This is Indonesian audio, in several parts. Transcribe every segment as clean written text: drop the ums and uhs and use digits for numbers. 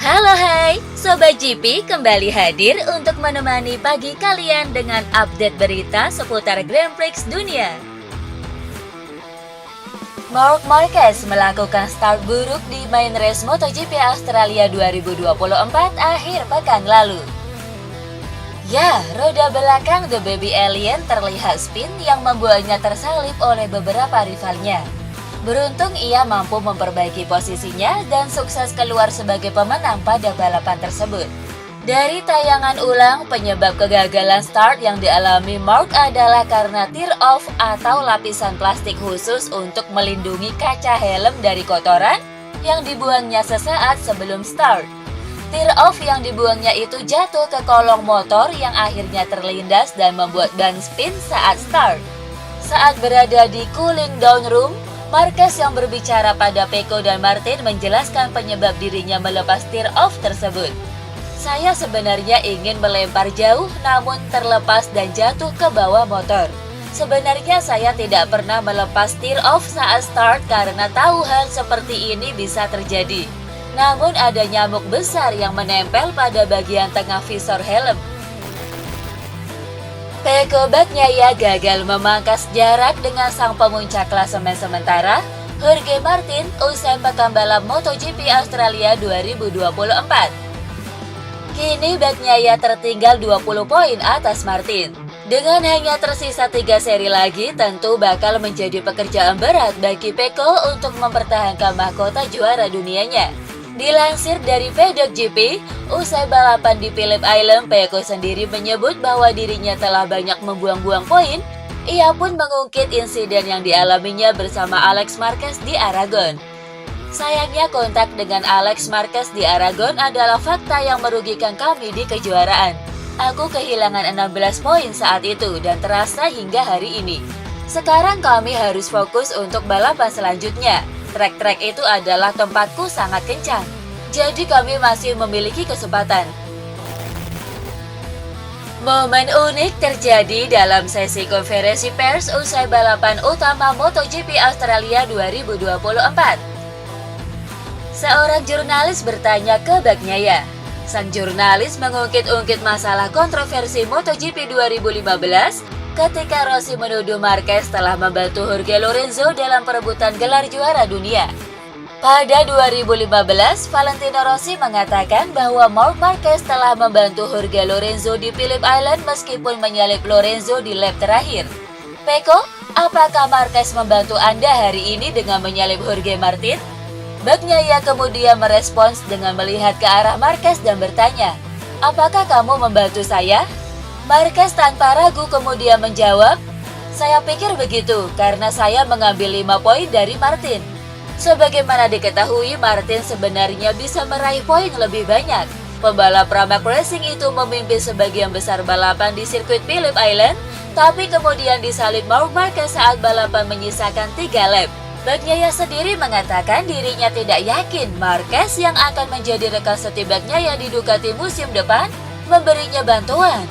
Halo hai, Sobat GP kembali hadir untuk menemani pagi kalian dengan update berita seputar Grand Prix dunia. Marc Marquez melakukan start buruk di main race MotoGP Australia 2024 akhir pekan lalu. Ya, roda belakang The Baby Alien terlihat spin yang membuatnya tersalip oleh beberapa rivalnya. Beruntung ia mampu memperbaiki posisinya dan sukses keluar sebagai pemenang pada balapan tersebut. Dari tayangan ulang, penyebab kegagalan start yang dialami Marc adalah karena tear off atau lapisan plastik khusus untuk melindungi kaca helm dari kotoran yang dibuangnya sesaat sebelum start. Tear off yang dibuangnya itu jatuh ke kolong motor yang akhirnya terlindas dan membuat ban spin saat start. Saat berada di cooling down room, Marquez yang berbicara pada Pecco dan Martin menjelaskan penyebab dirinya melepas tear off tersebut. Saya sebenarnya ingin melempar jauh namun terlepas dan jatuh ke bawah motor. Sebenarnya saya tidak pernah melepas tear off saat start karena tahu hal seperti ini bisa terjadi. Namun ada nyamuk besar yang menempel pada bagian tengah visor helm. Pecco Bagnaia gagal memangkas jarak dengan sang pemuncak klasemen sementara, Jorge Martin, usai pekan balap MotoGP Australia 2024. Kini Bagnaia tertinggal 20 poin atas Martin. Dengan hanya tersisa 3 seri lagi, tentu bakal menjadi pekerjaan berat bagi Pecco untuk mempertahankan mahkota juara dunianya. Dilansir dari Paddock GP, usai balapan di Phillip Island, Pecco sendiri menyebut bahwa dirinya telah banyak membuang-buang poin. Ia pun mengungkit insiden yang dialaminya bersama Alex Marquez di Aragon. Sayangnya kontak dengan Alex Marquez di Aragon adalah fakta yang merugikan kami di kejuaraan. Aku kehilangan 16 poin saat itu dan terasa hingga hari ini. Sekarang kami harus fokus untuk balapan selanjutnya. Trek-trek itu adalah tempatku sangat kencang, jadi kami masih memiliki kesempatan. Momen unik terjadi dalam sesi konferensi pers usai balapan utama MotoGP Australia 2024. Seorang jurnalis bertanya ke Bagnaia. Sang jurnalis mengungkit-ungkit masalah kontroversi MotoGP 2015 ketika Rossi menuduh Marquez telah membantu Jorge Lorenzo dalam perebutan gelar juara dunia. Pada 2015, Valentino Rossi mengatakan bahwa Marc Marquez telah membantu Jorge Lorenzo di Phillip Island meskipun menyalip Lorenzo di lap terakhir. Pecco, apakah Marquez membantu Anda hari ini dengan menyalip Jorge Martin? Bagnaia kemudian merespons dengan melihat ke arah Marquez dan bertanya, apakah kamu membantu saya? Marquez tanpa ragu kemudian menjawab, saya pikir begitu karena saya mengambil 5 poin dari Martin. Sebagaimana diketahui, Martin sebenarnya bisa meraih poin lebih banyak. Pembalap Pramac Racing itu memimpin sebagian besar balapan di sirkuit Phillip Island, tapi kemudian disalip Marc Marquez saat balapan menyisakan 3 lap. Bagnaia sendiri mengatakan dirinya tidak yakin Marquez yang akan menjadi rekan setim Bagnaia di Ducati musim depan memberinya bantuan.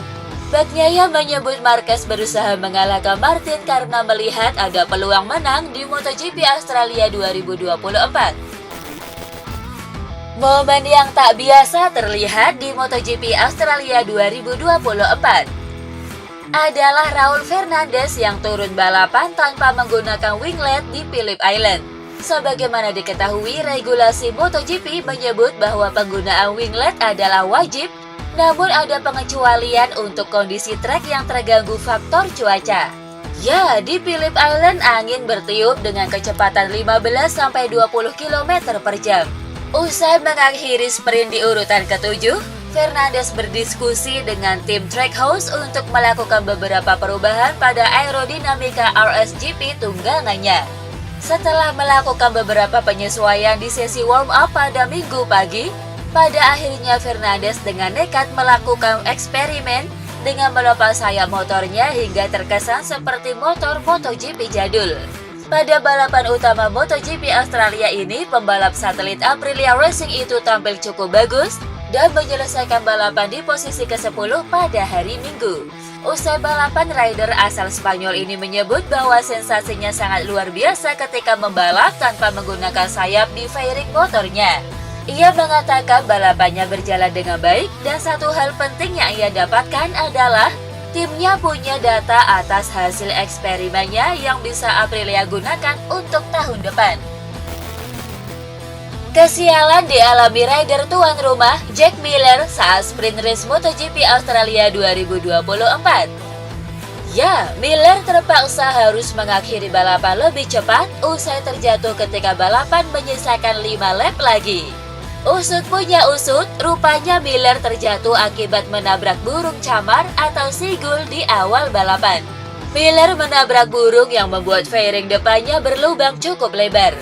Bagnaia menyebut Marquez berusaha mengalahkan Martin karena melihat ada peluang menang di MotoGP Australia 2024. Momen yang tak biasa terlihat di MotoGP Australia 2024 adalah Raul Fernandez yang turun balapan tanpa menggunakan winglet di Phillip Island. Sebagaimana diketahui, regulasi MotoGP menyebut bahwa penggunaan winglet adalah wajib, namun ada pengecualian untuk kondisi trek yang terganggu faktor cuaca. Ya, di Phillip Island angin bertiup dengan kecepatan 15-20 km per jam. Usai mengakhiri sprint di urutan ke-7, Fernandez berdiskusi dengan tim Trackhouse untuk melakukan beberapa perubahan pada aerodinamika RSGP tunggangannya. Setelah melakukan beberapa penyesuaian di sesi warm-up pada Minggu pagi, pada akhirnya Fernandez dengan nekat melakukan eksperimen dengan melepas sayap motornya hingga terkesan seperti motor MotoGP jadul. Pada balapan utama MotoGP Australia ini, pembalap satelit Aprilia Racing itu tampil cukup bagus dan menyelesaikan balapan di posisi ke-10 pada hari Minggu. Usai balapan, rider asal Spanyol ini menyebut bahwa sensasinya sangat luar biasa ketika membalap tanpa menggunakan sayap di fairing motornya. Ia mengatakan balapannya berjalan dengan baik dan satu hal penting yang ia dapatkan adalah timnya punya data atas hasil eksperimennya yang bisa Aprilia gunakan untuk tahun depan. Kesialan dialami rider tuan rumah Jack Miller saat sprint race MotoGP Australia 2024. Ya, Miller terpaksa harus mengakhiri balapan lebih cepat usai terjatuh ketika balapan menyisakan 5 lap lagi. Usut punya usut, rupanya Miller terjatuh akibat menabrak burung camar atau sigul di awal balapan. Miller menabrak burung yang membuat fairing depannya berlubang cukup lebar.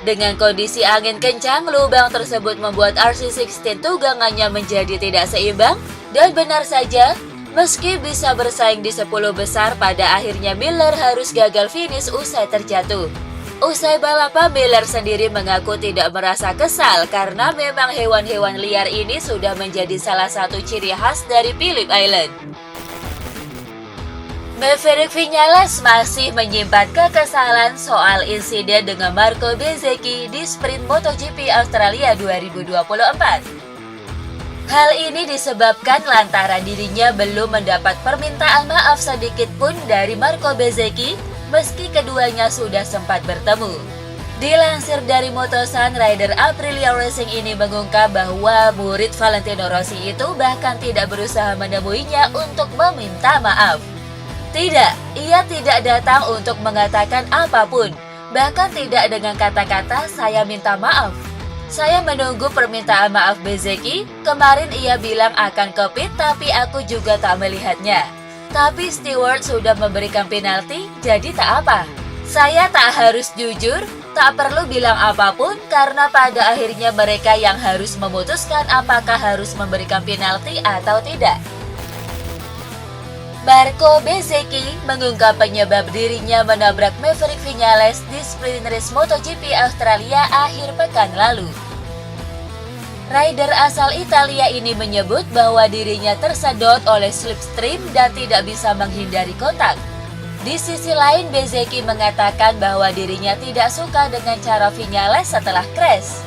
Dengan kondisi angin kencang, lubang tersebut membuat RC16 tunggangannya menjadi tidak seimbang, dan benar saja, meski bisa bersaing di 10 besar, pada akhirnya Miller harus gagal finish usai terjatuh. Usai balapan, Miller sendiri mengaku tidak merasa kesal karena memang hewan-hewan liar ini sudah menjadi salah satu ciri khas dari Phillip Island. Maverick Viñales masih menyimpan kekesalan soal insiden dengan Marco Bezzecchi di sprint MotoGP Australia 2024. Hal ini disebabkan lantaran dirinya belum mendapat permintaan maaf sedikit pun dari Marco Bezzecchi meski keduanya sudah sempat bertemu. Dilansir dari Motosan, rider Aprilia Racing ini mengungkap bahwa murid Valentino Rossi itu bahkan tidak berusaha menemuinya untuk meminta maaf. Tidak, ia tidak datang untuk mengatakan apapun, bahkan tidak dengan kata-kata "saya minta maaf". Saya menunggu permintaan maaf Bezzecchi. Kemarin ia bilang akan ke pit, tapi aku juga tak melihatnya. Tapi steward sudah memberikan penalti, jadi tak apa. Saya tak harus jujur, tak perlu bilang apapun, karena pada akhirnya mereka yang harus memutuskan apakah harus memberikan penalti atau tidak. Marco Bezzecchi mengungkap penyebab dirinya menabrak Maverick Viñales di sprint race MotoGP Australia akhir pekan lalu. Rider asal Italia ini menyebut bahwa dirinya tersedot oleh slipstream dan tidak bisa menghindari kontak. Di sisi lain, Bezzecchi mengatakan bahwa dirinya tidak suka dengan cara Viñales setelah crash.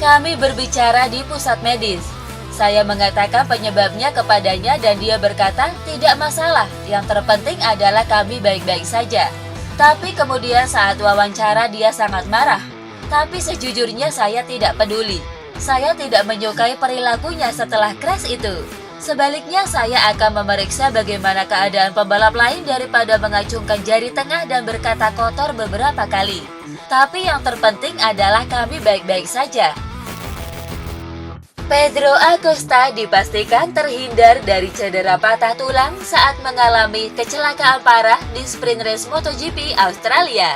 Kami berbicara di pusat medis. Saya mengatakan penyebabnya kepadanya dan dia berkata, tidak masalah, yang terpenting adalah kami baik-baik saja. Tapi kemudian saat wawancara dia sangat marah. Tapi sejujurnya saya tidak peduli. Saya tidak menyukai perilakunya setelah crash itu. Sebaliknya saya akan memeriksa bagaimana keadaan pembalap lain daripada mengacungkan jari tengah dan berkata kotor beberapa kali. Tapi yang terpenting adalah kami baik-baik saja. Pedro Acosta dipastikan terhindar dari cedera patah tulang saat mengalami kecelakaan parah di sprint race MotoGP Australia.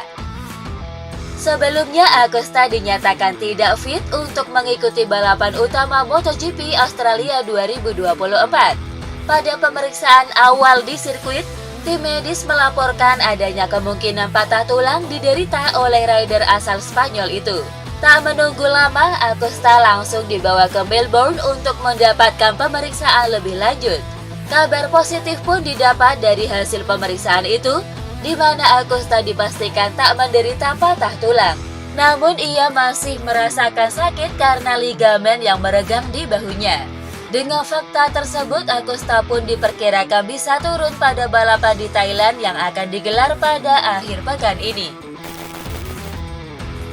Sebelumnya, Acosta dinyatakan tidak fit untuk mengikuti balapan utama MotoGP Australia 2024. Pada pemeriksaan awal di sirkuit, tim medis melaporkan adanya kemungkinan patah tulang diderita oleh rider asal Spanyol itu. Tak menunggu lama, Acosta langsung dibawa ke Melbourne untuk mendapatkan pemeriksaan lebih lanjut. Kabar positif pun didapat dari hasil pemeriksaan itu, di mana Acosta dipastikan tak menderita patah tulang. Namun ia masih merasakan sakit karena ligamen yang meregang di bahunya. Dengan fakta tersebut, Acosta pun diperkirakan bisa turun pada balapan di Thailand yang akan digelar pada akhir pekan ini.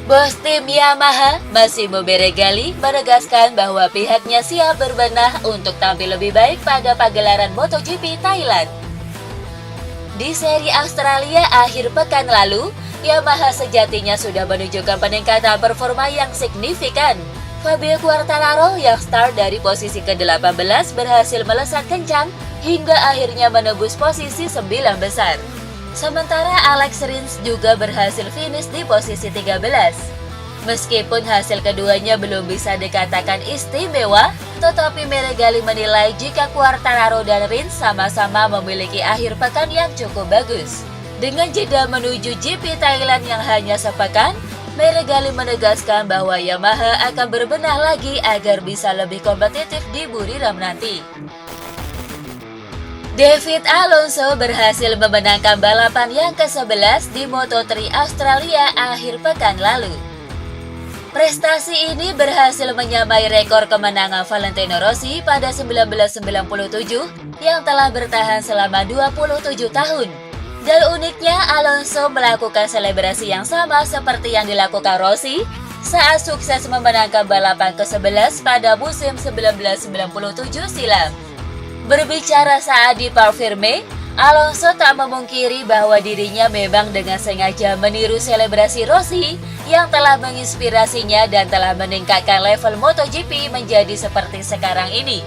Bos tim Yamaha, Massimo Beregali, menegaskan bahwa pihaknya siap berbenah untuk tampil lebih baik pada pagelaran MotoGP Thailand. Di seri Australia akhir pekan lalu, Yamaha sejatinya sudah menunjukkan peningkatan performa yang signifikan. Fabio Quartararo yang start dari posisi ke-18 berhasil melesat kencang hingga akhirnya menembus posisi 9 besar. Sementara Alex Rins juga berhasil finish di posisi 13. Meskipun hasil keduanya belum bisa dikatakan istimewa, tetapi Meregali menilai jika Quartararo dan Rins sama-sama memiliki akhir pekan yang cukup bagus. Dengan jeda menuju GP Thailand yang hanya sepekan, Meregali menegaskan bahwa Yamaha akan berbenah lagi agar bisa lebih kompetitif di Buriram nanti. David Alonso berhasil memenangkan balapan yang ke-11 di Moto3 Australia akhir pekan lalu. Prestasi ini berhasil menyamai rekor kemenangan Valentino Rossi pada 1997 yang telah bertahan selama 27 tahun. Dan uniknya, Alonso melakukan selebrasi yang sama seperti yang dilakukan Rossi saat sukses memenangkan balapan ke-11 pada musim 1997 silam. Berbicara saat di Parc Fermé, Alonso tak memungkiri bahwa dirinya memang dengan sengaja meniru selebrasi Rossi yang telah menginspirasinya dan telah meningkatkan level MotoGP menjadi seperti sekarang ini.